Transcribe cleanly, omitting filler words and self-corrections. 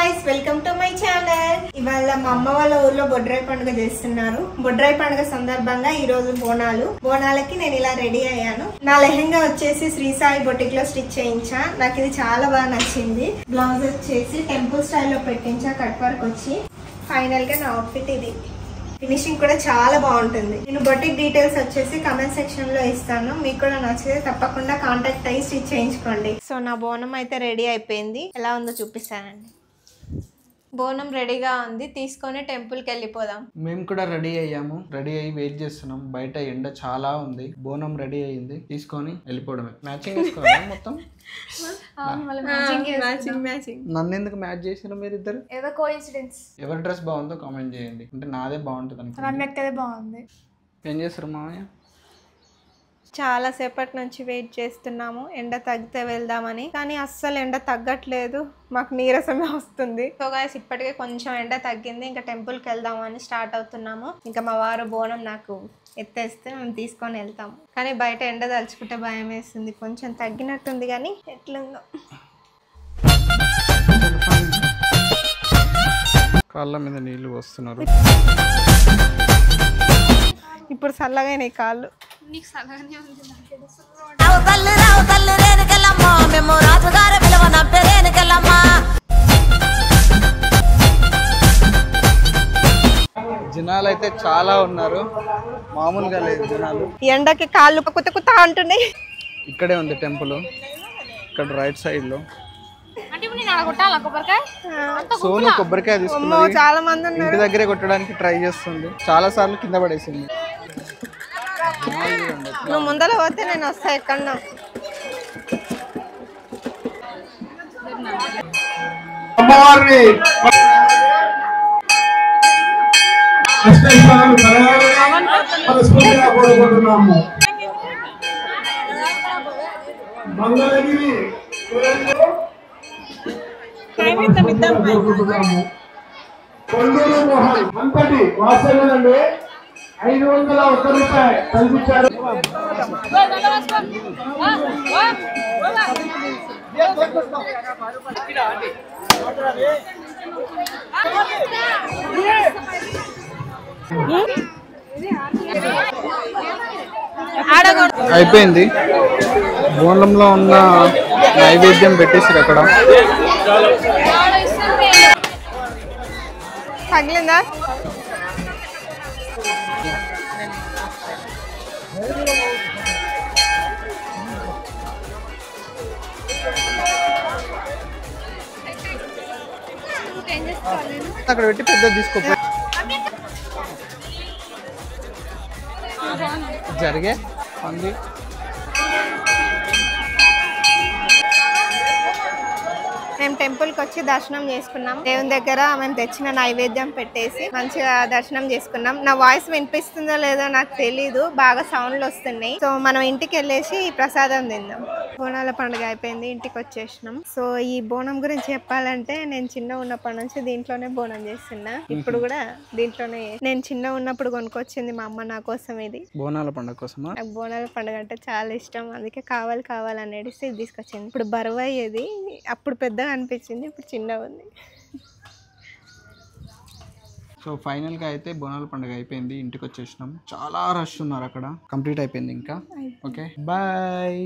guys, welcome to my channel. ఇవాళ మా అమ్మ వాళ్ళ ఊర్లో బొడ్రాయి పండుగ చేస్తున్నారు. బొడ్రాయి పండుగ సందర్భంగా ఈ రోజు బోనాలకి నేను ఇలా రెడీ అయ్యాను. నా లెహంగా వచ్చేసి శ్రీ సాయి బొటిక్ లో స్టిచ్ చేయించా. నాకు ఇది చాలా బాగా నచ్చింది. బ్లౌజ్ వచ్చేసి టెంపుల్ స్టైల్లో పెట్టించా, కట్ వర్క్ వచ్చి. ఫైనల్ గా నా అవుట్ఫిట్ ఇది. ఫినిషింగ్ కూడా చాలా బాగుంటుంది. నేను బొటిక్ డీటెయిల్స్ వచ్చేసి కమెంట్ సెక్షన్ లో ఇస్తాను. మీకు కూడా నచ్చితే తప్పకుండా కాంటాక్ట్ అయ్యి స్టిచ్ చేయించుకోండి. సో నా బోనం అయితే రెడీ అయిపోయింది. ఎలా ఉందో చూపిస్తానండి. బోనం రెడీగా ఉంది, తీసుకొని టెంపుల్కి వెళ్ళిపోదాం. మేము కూడా రెడీ అయ్యాము. రెడీ అయ్యి వెయిట్ చేస్తున్నాం. బయట ఎండ చాలా ఉంది. బోనం రెడీ అయ్యింది, తీసుకొని వెళ్ళిపోవడమే. మ్యాచింగ్ వేసుకోవాలి మొత్తం. నన్ను ఎందుకు మ్యాచ్ చేసారు మీరు ఇద్దరు? ఏదో కోఇన్సిడెన్స్. ఎవరి డ్రెస్ బాగుందో కామెంట్ చేయండి. అంటే నాదే బాగుంటుంది అనుకుంటే బాగుంది. ఏం చేస్తారు మామయ్య? చాలా సేపటి నుంచి వెయిట్ చేస్తున్నాము ఎండ తగ్గితే వెళ్దామని, కానీ అస్సలు ఎండ తగ్గట్లేదు. మాకు నీరసమే వస్తుంది. సో గాయ్స్, ఇప్పటికే కొంచెం ఎండ తగ్గింది. ఇంకా టెంపుల్కి వెళ్దామని స్టార్ట్ అవుతున్నాము. ఇంకా మా వారు బోనం నాకు ఎత్తేస్తే మేము తీసుకొని వెళ్తాము. కానీ బయట ఎండ తలుచుకుంటే భయం వేస్తుంది. కొంచెం తగ్గినట్టుంది కానీ ఎట్లుందో. కాళ్ళ మీద నీళ్లు వస్తున్నారు. ఇప్పుడు చల్లగానే కాళ్ళు. జనాలు అయితే చాలా ఉన్నారు, మామూలుగా లేదు జనాలు. ఎండకి కాళ్ళు కుత్త అంటున్నాయి. ఇక్కడే ఉంది టెంపుల్, ఇక్కడ రైట్ సైడ్ లో. సోను కొబ్బరికాయ తీసుకున్నది. చాలా మంది ఇంటి దగ్గరే కొట్టడానికి ట్రై చేస్తుంది. చాలా సార్లు కింద పడేసింది. నువ్వు ముందర పోతే నేను వస్తా. ఎక్కడన్నా అమ్మవారిని కోరుకుంటున్నాము. మంగళగిరి కోరుకుంటున్నాము. కొండూరు మోహన్ అంతటి వాస్తవ్యండి 501 రూపాయలు కల్పించారు. అయిపోయింది. బోనంలో ఉన్న నైవేద్యం పెట్టేసారు అక్కడ. తగిలిందా? అక్కడ పెట్టి పెద్ద తీసుకో. జరిగే అంది. మేము టెంపుల్కి వచ్చి దర్శనం చేసుకున్నాం. దేవుని దగ్గర మేము తెచ్చిన నైవేద్యం పెట్టేసి మంచిగా దర్శనం చేసుకున్నాం. నా వాయిస్ వినిపిస్తుందో లేదో నాకు తెలీదు, బాగా సౌండ్లు వస్తున్నాయి. సో మనం ఇంటికి వెళ్ళేసి ప్రసాదం తిందాం. బోనాల పండుగ అయిపోయింది, ఇంటికి వచ్చేసినాం. సో ఈ బోనం గురించి చెప్పాలంటే, నేను చిన్న ఉన్నప్పటి నుంచి దీంట్లోనే బోనం చేస్తున్నా. ఇప్పుడు కూడా దీంట్లోనే. నేను చిన్న ఉన్నప్పుడు కొనుక్కొచ్చింది మా అమ్మ నా కోసం. ఇది బోనాల పండుగ కోసమా? నాకు బోనాల పండుగ అంటే చాలా ఇష్టం, అందుకే కావాలని అడిగితే ఇది తీసుకొచ్చింది. ఇప్పుడు బరువు అయ్యేది, అప్పుడు పెద్దగా అనిపించింది, ఇప్పుడు చిన్నగా ఉంది. సో ఫైనల్ గా అయితే బోనాల పండుగ అయిపోయింది, ఇంటికి వచ్చేసినాం. చాలా రష్ ఉన్నారు అక్కడ. కంప్లీట్ అయిపోయింది ఇంకా. Okay, bye.